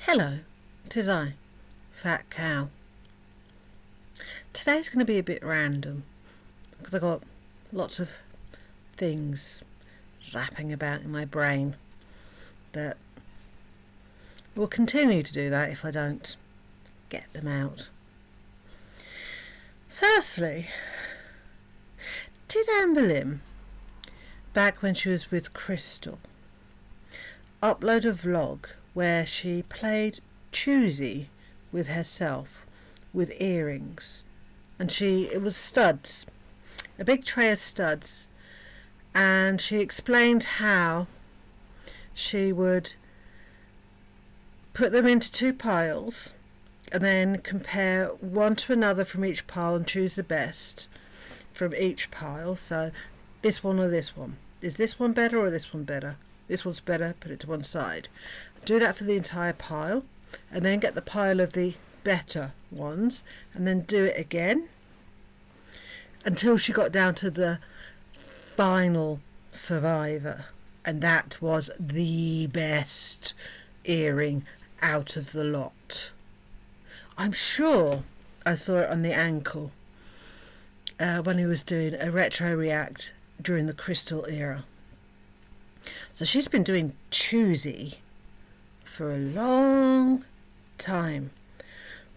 Hello, 'tis I, Fat Cow. Today's going to be a bit random because I've got lots of things zapping about in my brain that will continue to do that if I don't get them out. Firstly, did Anne Boleyn, back when she was with Crystal, upload a vlog where she played choosy with herself with earrings, and it was studs, a big tray of studs, and she explained how she would put them into two piles and then compare one to another from each pile and choose the best from each pile. So this one or this one, is this one better or this one better? This one's better, put it to one side. Do that for the entire pile, and then get the pile of the better ones, and then do it again until she got down to the final survivor, and that was the best earring out of the lot. I'm sure I saw it on the ankle when he was doing a retro react during the Crystal era. So she's been doing choosy for a long time,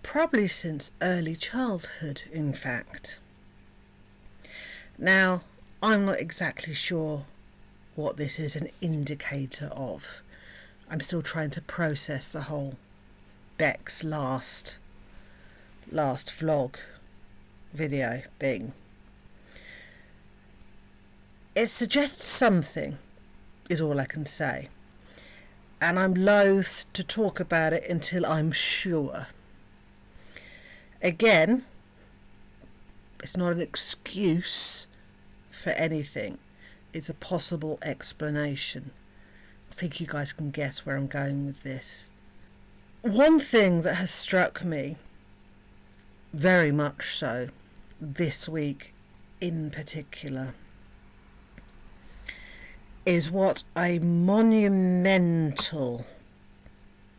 probably since early childhood, in fact. Now, I'm not exactly sure what this is an indicator of. I'm still trying to process the whole Beck's last vlog video thing. It suggests something, is all I can say, and I'm loath to talk about it until I'm sure. Again, it's not an excuse for anything, it's a possible explanation. I think you guys can guess where I'm going with this. One thing that has struck me very much so this week in particular is what a monumental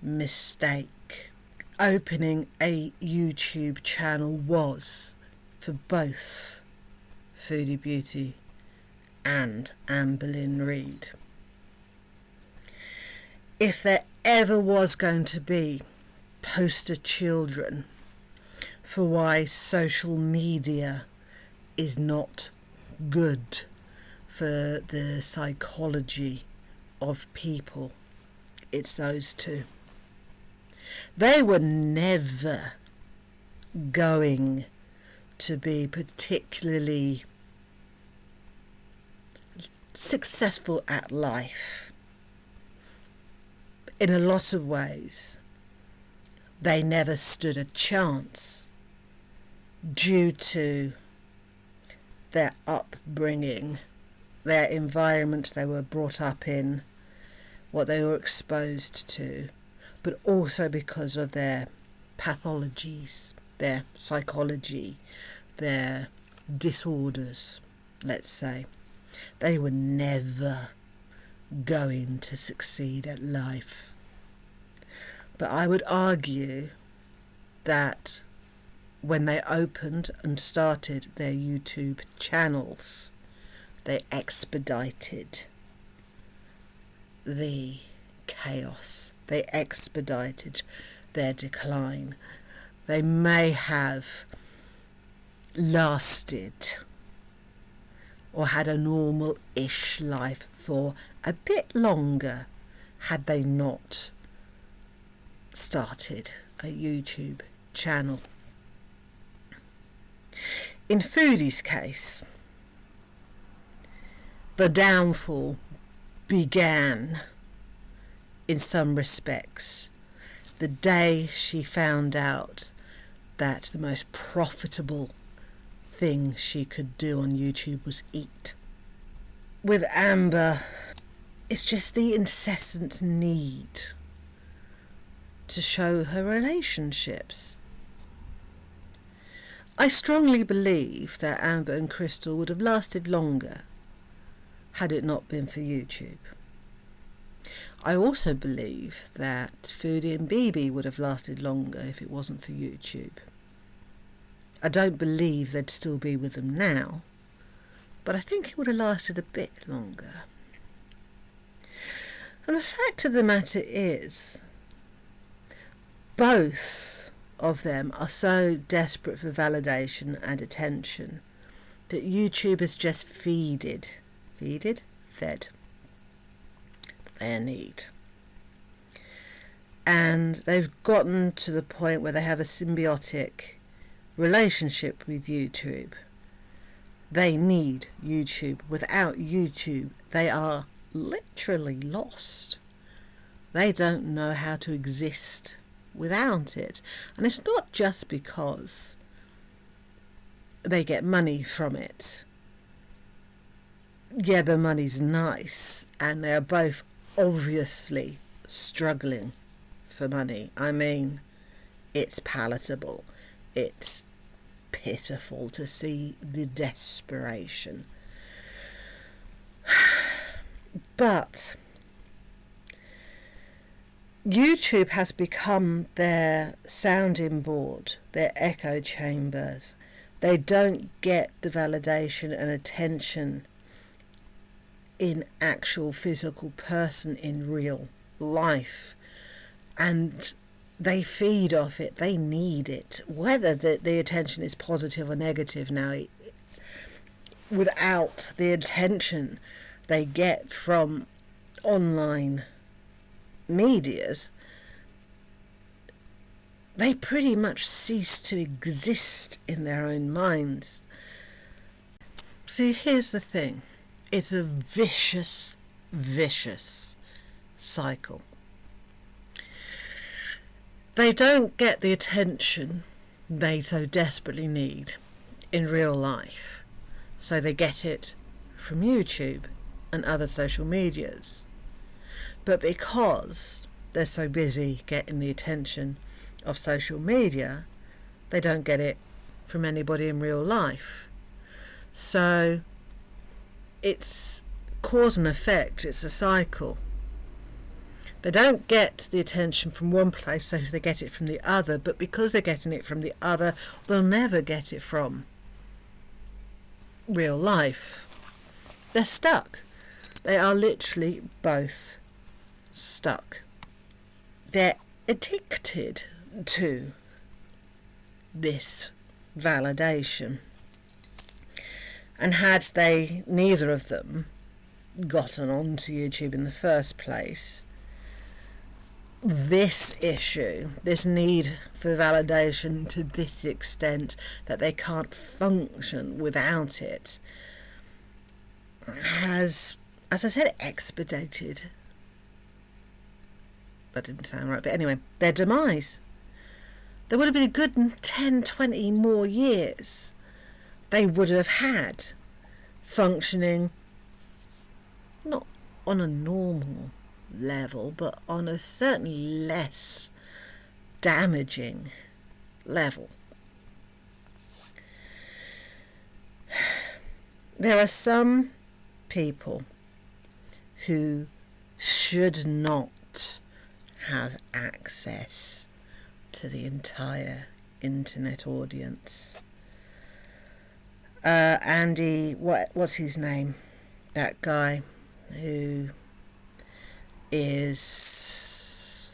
mistake opening a YouTube channel was for both Foodie Beauty and Anne Boleyn Reid. If there ever was going to be poster children for why social media is not good for the psychology of people, it's those two. They were never going to be particularly successful at life. In a lot of ways, they never stood a chance due to their upbringing, their environment they were brought up in, what they were exposed to, but also because of their pathologies, their psychology, their disorders, let's say. They were never going to succeed at life. But I would argue that when they opened and started their YouTube channels, they expedited the chaos. They expedited their decline. They may have lasted or had a normal-ish life for a bit longer had they not started a YouTube channel. In Foodie's case, the downfall began, in some respects, the day she found out that the most profitable thing she could do on YouTube was eat. With Amber, it's just the incessant need to show her relationships. I strongly believe that Amber and Crystal would have lasted longer had it not been for YouTube. I also believe that Foodie and BB would have lasted longer if it wasn't for YouTube. I don't believe they'd still be with them now, but I think it would have lasted a bit longer. And the fact of the matter is, both of them are so desperate for validation and attention that YouTube has just fed their need. And they've gotten to the point where they have a symbiotic relationship with YouTube. They need YouTube. Without YouTube, they are literally lost. They don't know how to exist without it. And it's not just because they get money from it. Yeah, the money's nice, and they are both obviously struggling for money. I mean, it's palatable. It's pitiful to see the desperation. But YouTube has become their sounding board, their echo chambers. They don't get the validation and attention in actual physical person in real life. And they feed off it. They need it. Whether the attention is positive or negative now, without the attention they get from online medias, they pretty much cease to exist in their own minds. See, here's the thing. It's a vicious, vicious cycle. They don't get the attention they so desperately need in real life, so they get it from YouTube and other social medias. But because they're so busy getting the attention of social media, they don't get it from anybody in real life. So it's cause and effect, it's a cycle. They don't get the attention from one place, so they get it from the other, but because they're getting it from the other, they'll never get it from real life. They're stuck. They are literally both stuck. They're addicted to this validation. And had they, neither of them, gotten onto YouTube in the first place, this issue, this need for validation to this extent that they can't function without it, has, as I said, expedited. That didn't sound right, but anyway, their demise. There would have been a good 10, 20 more years they would have had functioning not on a normal level, but on a certainly less damaging level. There are some people who should not have access to the entire internet audience. Andy, what's his name? That guy who is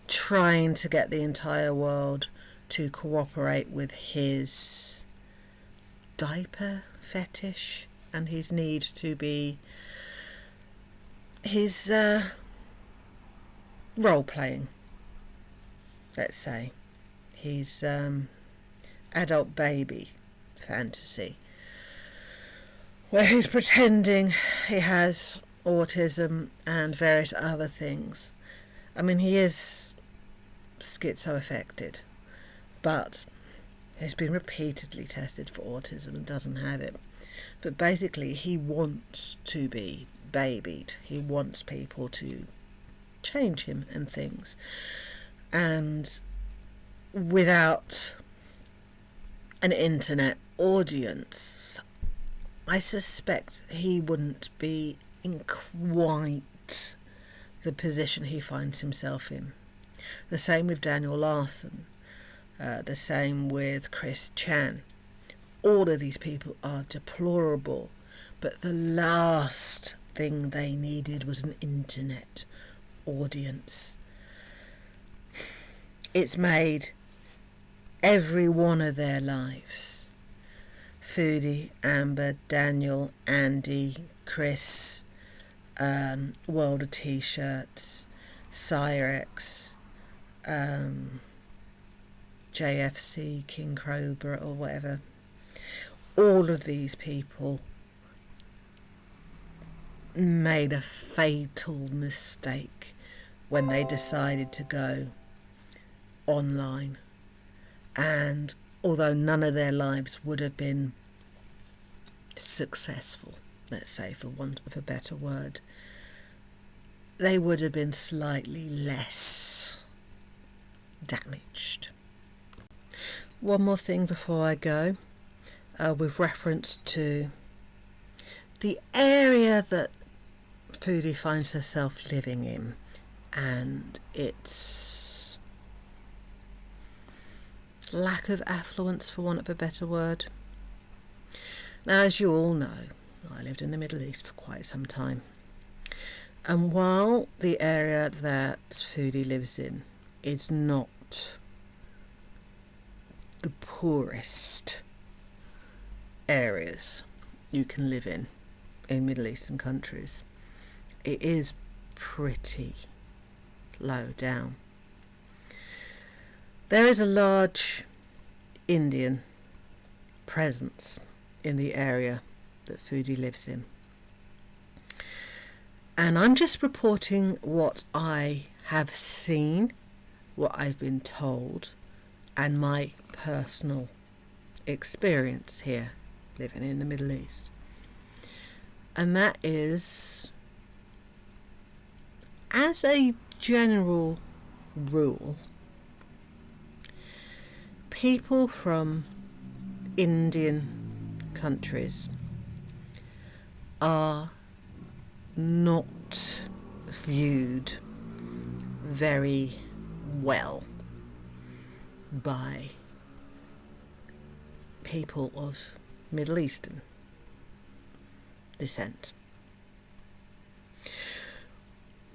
trying to get the entire world to cooperate with his diaper fetish and his need to be his role playing, let's say, his adult baby fantasy, where he's pretending he has autism and various other things. I mean, he is schizoaffected, but he's been repeatedly tested for autism and doesn't have it. But basically, he wants to be babied. He wants people to change him and things. And without an internet audience, I suspect he wouldn't be in quite the position he finds himself in. The same with Daniel Larson. The same with Chris Chan. All of these people are deplorable, but the last thing they needed was an internet audience. It's made every one of their lives. Foodie, Amber, Daniel, Andy, Chris, World of T-shirts, Cyrex, JFC, King Cobra or whatever. All of these people made a fatal mistake when they decided to go online. And although none of their lives would have been successful, let's say, for want of a better word, they would have been slightly less damaged. One more thing before I go, with reference to the area that Foodie finds herself living in and its lack of affluence, for want of a better word. Now, as you all know, I lived in the Middle East for quite some time, and while the area that Foodie lives in is not the poorest areas you can live in Middle Eastern countries, it is pretty low down. There is a large Indian presence in the area that Foodie lives in. And I'm just reporting what I have seen, what I've been told, and my personal experience here, living in the Middle East. And that is, as a general rule, people from Indian countries are not viewed very well by people of Middle Eastern descent.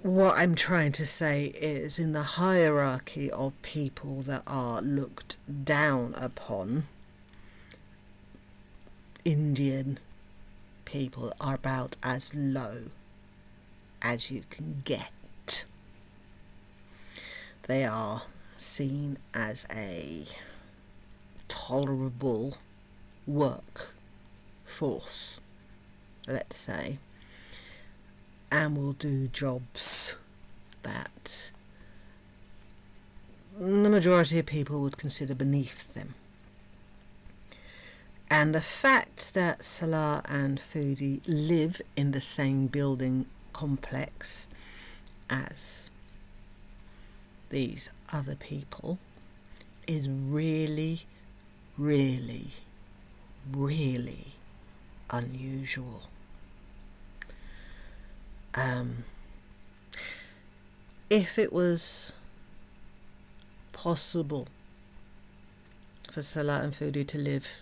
What I'm trying to say is, in the hierarchy of people that are looked down upon, Indian people are about as low as you can get. They are seen as a tolerable workforce, let's say, and will do jobs that the majority of people would consider beneath them. And the fact that Salah and Foodie live in the same building complex as these other people is really, really, really unusual. If it was possible for Salah and Foodie to live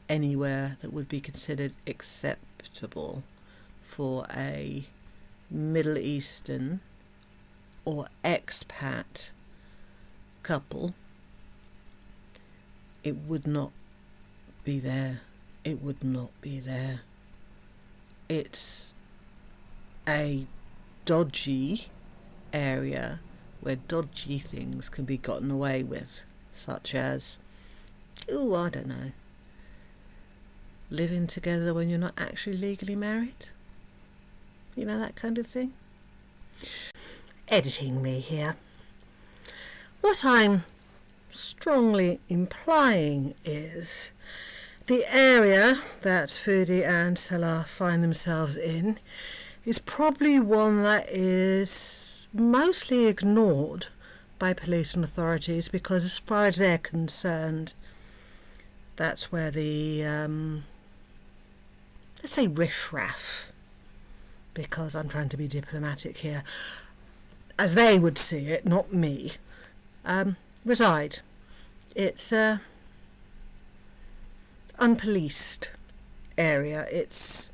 anywhere that would be considered acceptable for a Middle Eastern or expat couple, it would not be there. It would not be there. It's a dodgy area where dodgy things can be gotten away with, such as, I don't know, living together when you're not actually legally married. You know, that kind of thing. Editing me here. What I'm strongly implying is the area that Foodie and Salah find themselves in is probably one that is mostly ignored by police and authorities, because as far as they're concerned, that's where the, let's say riffraff, because I'm trying to be diplomatic here, as they would see it, not me, reside. It's a unpoliced area. It's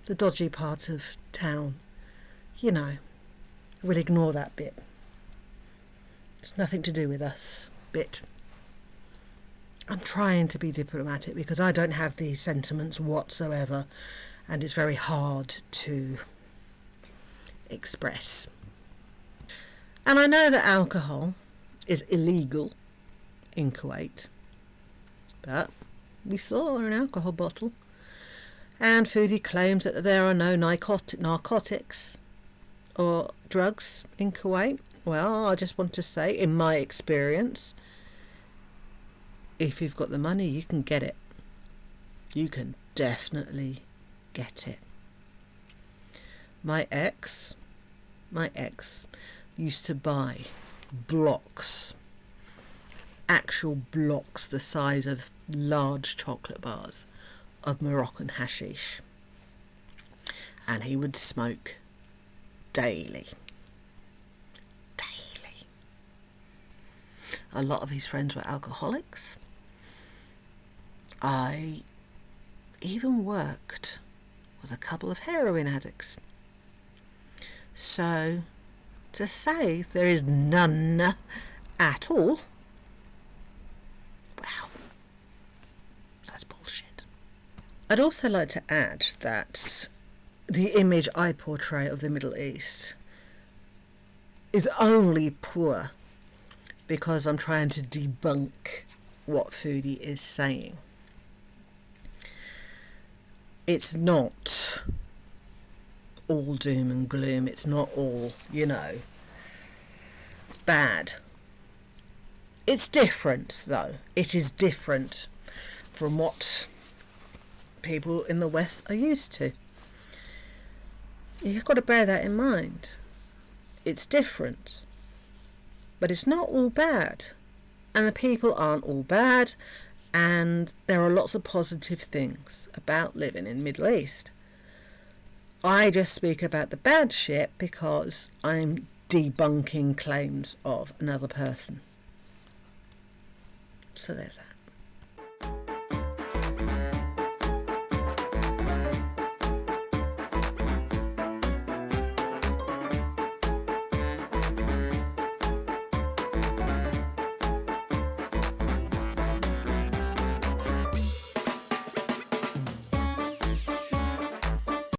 the dodgy part of town. You know, we'll ignore that bit. It's nothing to do with us bit. I'm trying to be diplomatic because I don't have these sentiments whatsoever, and it's very hard to express. And I know that alcohol is illegal in Kuwait, but we saw an alcohol bottle, and Foodie claims that there are no narcotics or drugs in Kuwait. Well, I just want to say, in my experience, if you've got the money, you can get it. You can definitely get it. My ex used to buy blocks, actual blocks the size of large chocolate bars of Moroccan hashish, and he would smoke daily. A lot of his friends were alcoholics. I even worked with a couple of heroin addicts. So, to say there is none at all, well, that's bullshit. I'd also like to add that the image I portray of the Middle East is only poor because I'm trying to debunk what Foodie is saying. It's not all doom and gloom. It's not all, bad. It's different, though. It is different from what people in the West are used to. You've got to bear that in mind. It's different. But it's not all bad. And the people aren't all bad. And there are lots of positive things about living in the Middle East. I just speak about the bad shit because I'm debunking claims of another person. So there's that.